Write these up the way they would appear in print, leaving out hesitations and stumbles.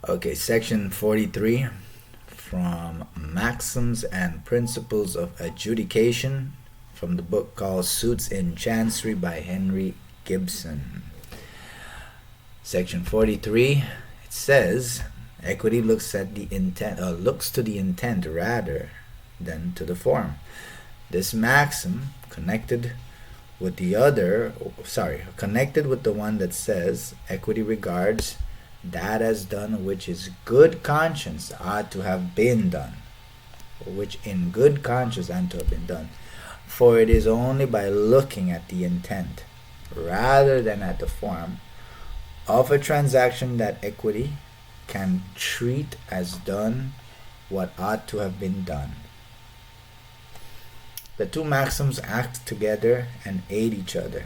Okay, section 43 from Maxims and Principles of Adjudication from the book called Suits in Chancery by Henry Gibson. Section 43, it says, equity looks to the intent rather than to the form. This maxim connected with the one that says equity regards that as done which is good conscience ought to have been done, or which in good conscience ought to have been done. For it is only by looking at the intent rather than at the form of a transaction that equity can treat as done what ought to have been done. The two maxims act together and aid each other,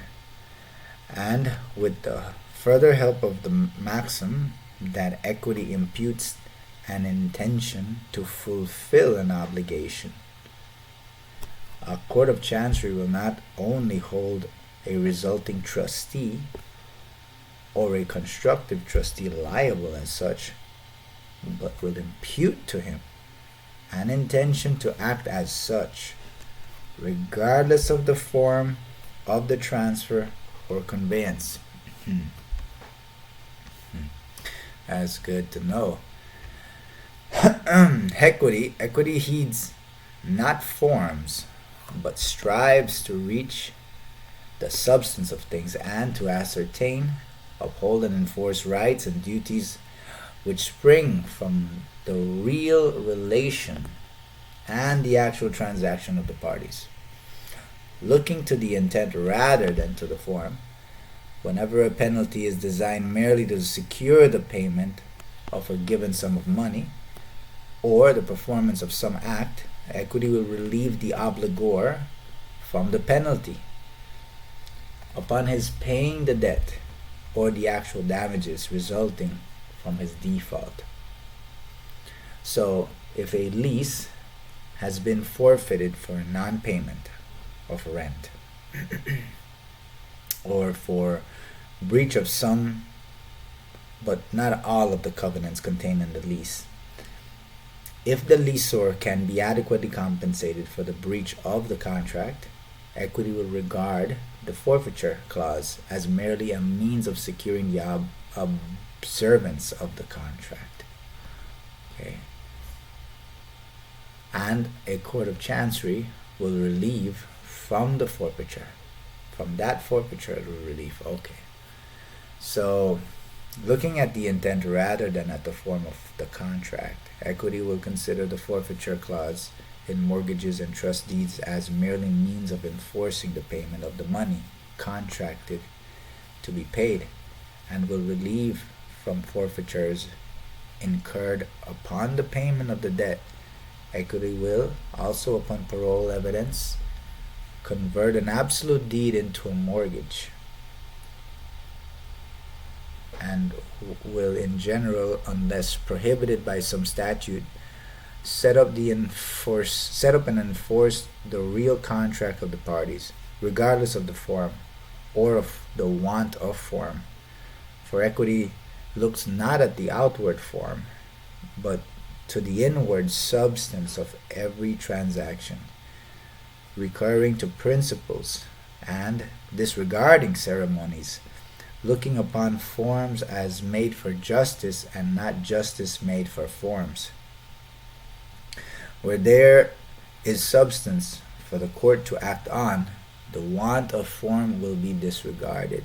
and with the further help of the maxim that equity imputes an intention to fulfill an obligation, a court of chancery will not only hold a resulting trustee or a constructive trustee liable as such, but will impute to him an intention to act as such, regardless of the form of the transfer or conveyance. That's good to know. Equity heeds not forms, but strives to reach the substance of things and to ascertain, uphold, and enforce rights and duties which spring from the real relation and the actual transaction of the parties. Looking to the intent rather than to the form, whenever a penalty is designed merely to secure the payment of a given sum of money or the performance of some act, equity will relieve the obligor from the penalty upon his paying the debt or the actual damages resulting from his default. So, if a lease has been forfeited for non-payment of rent or for breach of some but not all of the covenants contained in the lease, if the lessor can be adequately compensated for the breach of the contract, equity will regard the forfeiture clause as merely a means of securing the observance of the contract. Okay. And a court of chancery will relieve from the forfeiture. From that forfeiture, it will relieve. Okay. So, looking at the intent rather than at the form of the contract, equity will consider the forfeiture clause in mortgages and trust deeds as merely means of enforcing the payment of the money contracted to be paid, and will relieve from forfeitures incurred upon the payment of the debt. Equity will also, upon parole evidence, convert an absolute deed into a mortgage, and will in general, unless prohibited by some statute, set up and enforce the real contract of the parties, regardless of the form or of the want of form. For equity looks not at the outward form, but to the inward substance of every transaction, recurring to principles and disregarding ceremonies, looking upon forms as made for justice and not justice made for forms. Where there is substance for the court to act on, the want of form will be disregarded.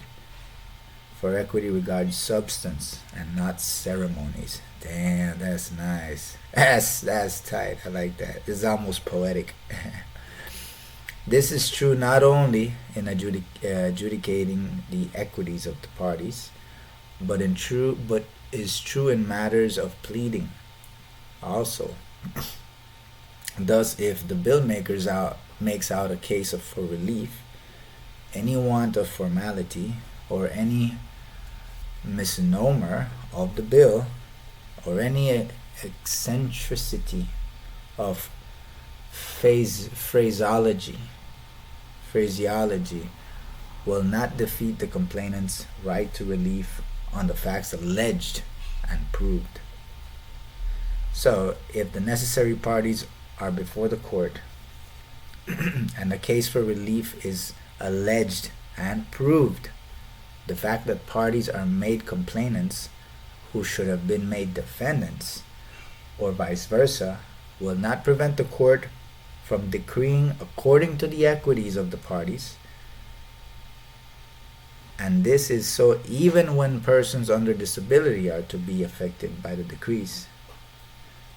For equity regards substance and not ceremonies. Damn, that's nice. That's tight. I like that. This is almost poetic. This is true not only in adjudicating the equities of the parties, but is true in matters of pleading also. Thus, if the bill makes out a case for relief, any want of formality or any misnomer of the bill or any eccentricity of phraseology will not defeat the complainant's right to relief on the facts alleged and proved. So, if the necessary parties are before the court and the case for relief is alleged and proved, the fact that parties are made complainants who should have been made defendants, or vice versa, will not prevent the court from decreeing according to the equities of the parties. And this is so even when persons under disability are to be affected by the decrees.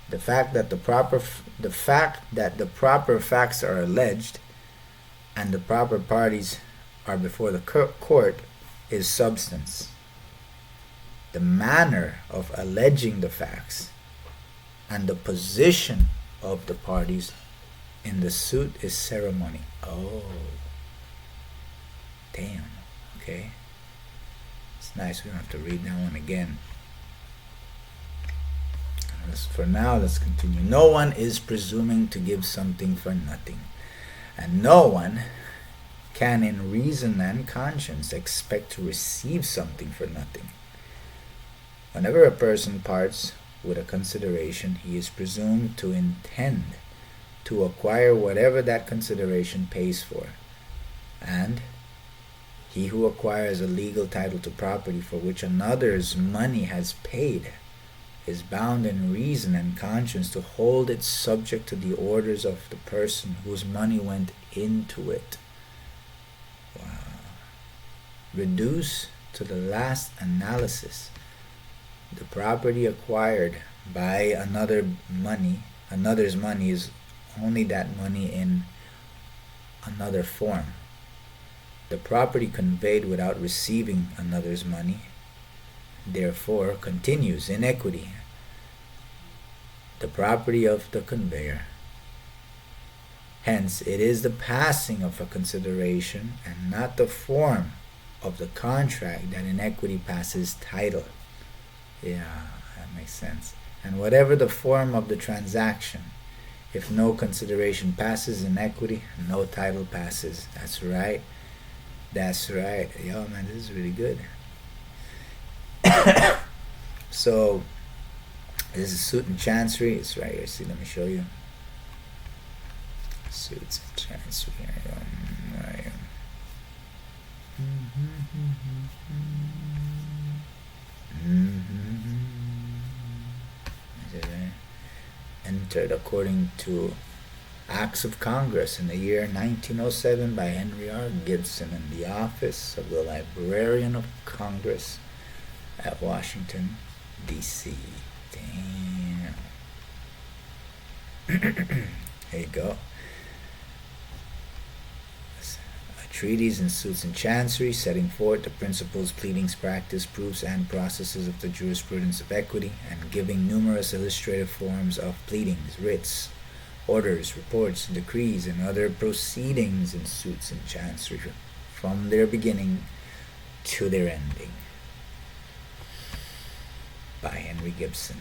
The fact that the proper facts are alleged and the proper parties are before the court is substance. The manner of alleging the facts and the position of the parties in the suit is ceremony. Oh, damn. Okay. It's nice. We don't have to read that one again. For now, let's continue. No one is presuming to give something for nothing, and no one can in reason and conscience expect to receive something for nothing. Whenever a person parts with a consideration, he is presumed to intend to acquire whatever that consideration pays for, and he who acquires a legal title to property for which another's money has paid is bound in reason and conscience to hold it subject to the orders of the person whose money went into it. Wow. Reduce to the last analysis, the property acquired by another's money is only that money in another form. The property conveyed without receiving another's money, therefore, continues in equity, the property of the conveyor. Hence, it is the passing of a consideration and not the form of the contract that in equity passes title. Yeah, that makes sense. And whatever the form of the transaction, if no consideration passes in equity, no title passes. That's right. That's right. Yo, man, this is really good. So, this is suit and chancery. It's right here. See, let me show you. Suits and chancery. Right here. Entered according to Acts of Congress in the year 1907 by Henry Gibson in the office of the Librarian of Congress at Washington, D.C. Damn. There you go. A treatise in suits and chancery setting forth the principles, pleadings, practice, proofs, and processes of the jurisprudence of equity, and giving numerous illustrative forms of pleadings, writs, orders, reports, decrees, and other proceedings in suits and chancery from their beginning to their ending. By Henry Gibson.